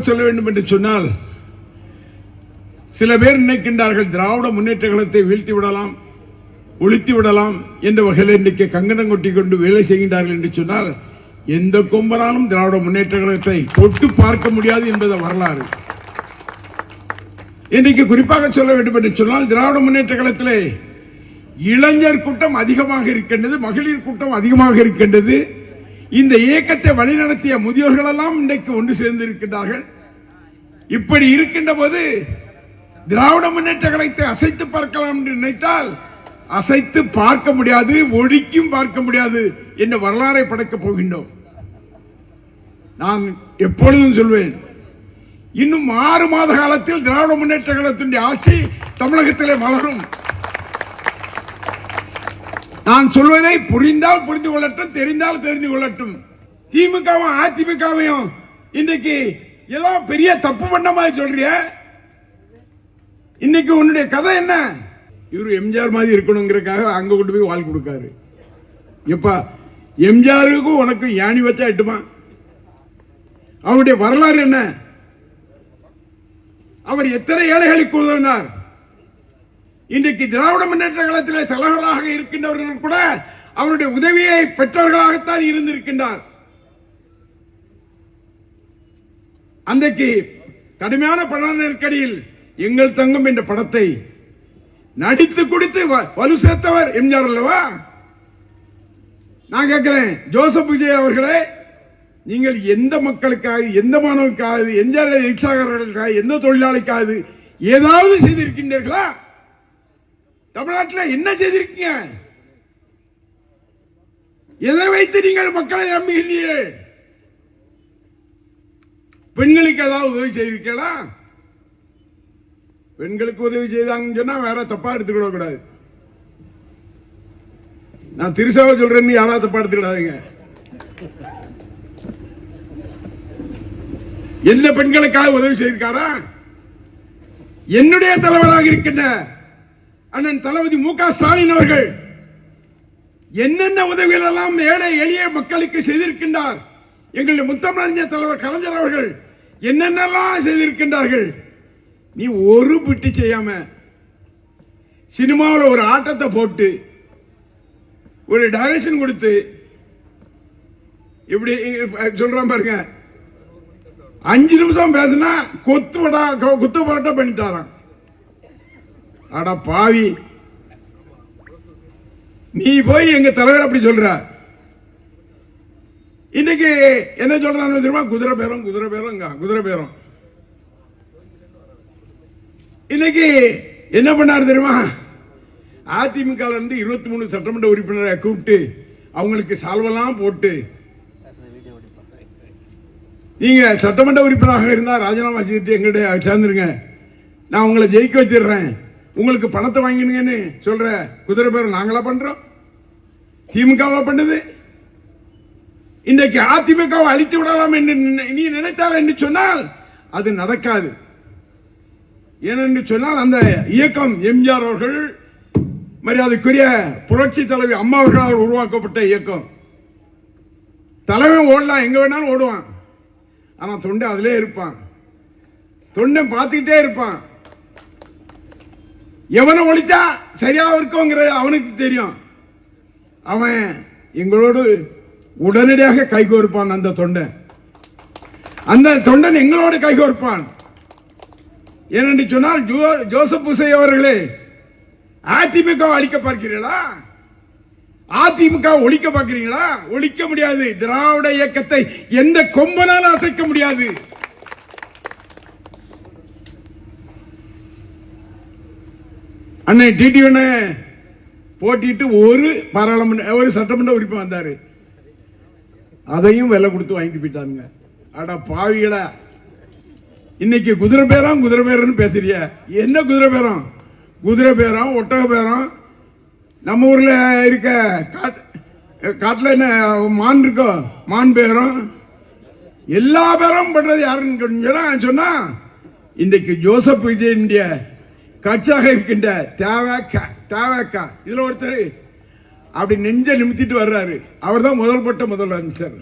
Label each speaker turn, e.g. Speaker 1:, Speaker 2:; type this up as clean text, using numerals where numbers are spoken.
Speaker 1: சொல்ல வேண்டும் என்று சொன்னால், சில பேர் நினைக்கின்றார்கள் திராவிட முன்னேற்ற கழகத்தை வீழ்த்தி விடலாம், ஒழித்து விடலாம் என்ற வகையில் இன்றைக்கு கங்கணம் கொட்டி கொண்டு வேலை செய்கின்றார்கள் என்று சொன்னால், எந்த கொம்பனாலும் திராவிட முன்னேற்ற கழகத்தை தொட்டு பார்க்க முடியாது என்பது வரலாறு. இன்றைக்கு குறிப்பாக சொல்ல வேண்டும் என்று சொன்னால், திராவிட முன்னேற்ற கழகத்திலே இளைஞர் கூட்டம் அதிகமாக இருக்கின்றது, மகளிர் கூட்டம் அதிகமாக இருக்கின்றது. இந்த இயக்கத்தை வழிநடத்திய முதியோர்கள் எல்லாம் இன்றைக்கு ஒன்று சேர்ந்து இருக்கின்றார்கள். இப்படி இருக்கின்ற போது திராவிட முன்னேற்ற கழகத்தை அசைத்து பார்க்கலாம் என்று நினைத்தால் அசைத்து பார்க்க முடியாது, ஒழிக்கும் பார்க்க முடியாது என்ற வரலாறை படைக்கப் போகின்றோம். நான் எப்பொழுதும் சொல்வேன், இன்னும் 6 மாத காலத்தில் திராவிட முன்னேற்ற கழகத்தின் ஆட்சி தமிழகத்திலே மலரும். நான் சொல்வதை புரிந்தால் புரிந்து கொள்ளட்டும், தெரிந்தால் தெரிந்து கொள்ளட்டும். திமுகவும் அதிமுகவும் இன்றைக்கு ஏதோ பெரிய தப்பு பண்ண மாதிரி சொல்றிய. இன்னைக்கு உன்னுடைய கதை என்ன? இவரு எம்ஜிஆர் மாதிரி இருக்கணுங்கிறதுக்காக அங்க கொண்டு போய் வாழ் கொடுக்காரு. எப்ப எம்ஜிஆருக்கும் உனக்கு யானி வச்சா எட்டுமா? அவருடைய வரலாறு என்ன? அவர் எத்தனை ஏழைகளுக்கு உதவினார்? இன்றைக்கு திராவிட முன்னேற்ற கழகத்தில் தலைவராக இருக்கின்றவர்கள் கூட அவருடைய உதவியை பெற்றவர்களாகத்தான் இருந்திருக்கின்றார். அன்றைக்கு கடுமையான பண நெருக்கடியில் எங்கள் தங்கம் என்ற படத்தை நடித்து கொடுத்து வலு சேர்த்தவர் எம்ஜிஆர் அல்லவா? நான் கேட்கிறேன், ஜோசப் விஜய் அவர்களே, நீங்கள் எந்த மக்களுக்காக, எந்த மாணவர்களுக்காக, எந்த ரிக்ஷாக்காரர்களுக்காக, எந்த தொழிலாளிக்காக ஏதாவது செய்திருக்கின்றீர்களா? தமிழ்நாட்டில் என்ன செய்திருக்கீங்க? எதை வைத்து நீங்கள் மக்களை நம்புகிறீர்கள்? பெண்களுக்கு ஏதாவது உதவி செய்திருக்கீங்களா? பெண்களுக்கு உதவி செய்தாங்கன்னு சொன்னா வேற தப்பா எடுத்துக்கிட கூடாது. நான் திருசாவை சொல்றேன்னு யாராவது தப்பா எடுத்துக்கிடாதீங்க. எந்த பெண்களுக்காக உதவி செய்திருக்காரா? என்னுடைய தலைவராக இருக்கின்ற அண்ணன் தளபதி மு க ஸ்டாலின் அவர்கள் என்னென்ன உதவிகள் எல்லாம் ஏழை எளிய மக்களுக்கு செய்திருக்கின்றார். எங்களுடைய முத்தமிழறிஞர் தலைவர் கலைஞர் அவர்கள் என்னென்னலாம் செய்திருக்கின்றார்கள். நீ ஒரு பிட்டு செய்யாம சினிமாவில் ஒரு ஆட்டத்தை போட்டு ஒரு டைரக்ஷன் கொடுத்து இப்படி சொல்றான் பாருங்க, 5 நிமிஷம் பேசினா குத்து பரோட்டா பண்ணிட்டாராம். அட பாவி, நீ போய் எங்க தலைவர் அப்படி சொல்ற. இன்னைக்கு என்ன சொல்றான்னு தெரியுமா? குதிரை பேரம், குதிரை பேரம், குதிரை பேரம். இன்னைக்கு என்ன பண்ணாரு தெரியுமா? அதிமுக 23 சட்டமன்ற உறுப்பினரை கூப்பிட்டு அவங்களுக்கு சால்வெல்லாம் போட்டு, நீங்க சட்டமன்ற உறுப்பினராக இருந்தா ராஜினாமா செய்துட்டு எங்கிட்ட சேர்ந்துருங்க, நான் உங்களை ஜெயிக்க வச்சிடுறேன், உங்களுக்கு பணத்தை வாங்கினுங்கன்னு சொல்ற குதிரை பேர் நாங்களா பண்றோம்? திமுகவா பண்ணுது? இன்றைக்கு அதிமுகவை அழித்து விடலாம் என்று நீ நினைத்தால் என்று சொன்னால் அது நடக்காது. ஏனென்று சொன்னால் அந்த இயக்கம் எம்ஜிஆர் அவர்கள், மரியாதைக்குரிய புரட்சி தலைவி அம்மா அவர்களால் உருவாக்கப்பட்ட இயக்கம். தலைவன் ஓடலாம், எங்க வேணாலும் ஓடுவான், ஆனா தொண்டை அதிலே இருப்பான், தொண்டை பார்த்துக்கிட்டே இருப்பான். எவனை ஒழித்தா சரியா இருக்குங்கிற அவனுக்கு தெரியும். அவன் எங்களோடு உடனடியாக கைகோர்ப்பான். அந்த தொண்டன் எங்களோடு கைகோர்ப்பான். ஏனென்று சொன்னால், ஜோசப் விஜய் அவர்களே, அதிமுக அழிக்க பார்க்கிறீர்களா? அதிமுக ஒழிக்க பார்க்கிறீங்களா? ஒழிக்க முடியாது. திராவிட இயக்கத்தை எந்த கொம்பனாலும் அசைக்க முடியாது. அன்னை டிடிவன போட்டிட்டு ஒரு சட்டமன்ற உறுப்பினர் வந்தாரு, அதையும் விலை கொடுத்து வாங்கிட்டு போயிட்டாங்க. அட பாவிகளா, இன்னைக்கு குதிரை பேரம் குதிரை பேரம் பேசுறிய. என்ன குதிரை பேரம்? குதிரை பேரம், ஒட்டக பேரம். நம்ம ஊர்ல இருக்க காட்டுல என்ன மான் இருக்கோ, மான் பேரம், எல்லா பேரும் பண்றது யாருன்னு சொன்னா இன்றைக்கு ஜோசப் விஜயனுடைய கட்சியாக இருக்கின்ற தேவக்கா இதுல ஒருத்தர் அப்படி நெஞ்ச நிமித்திட்டு வர்றாரு. அவர் தான் முதல்பட்ட முதலமைச்சர்.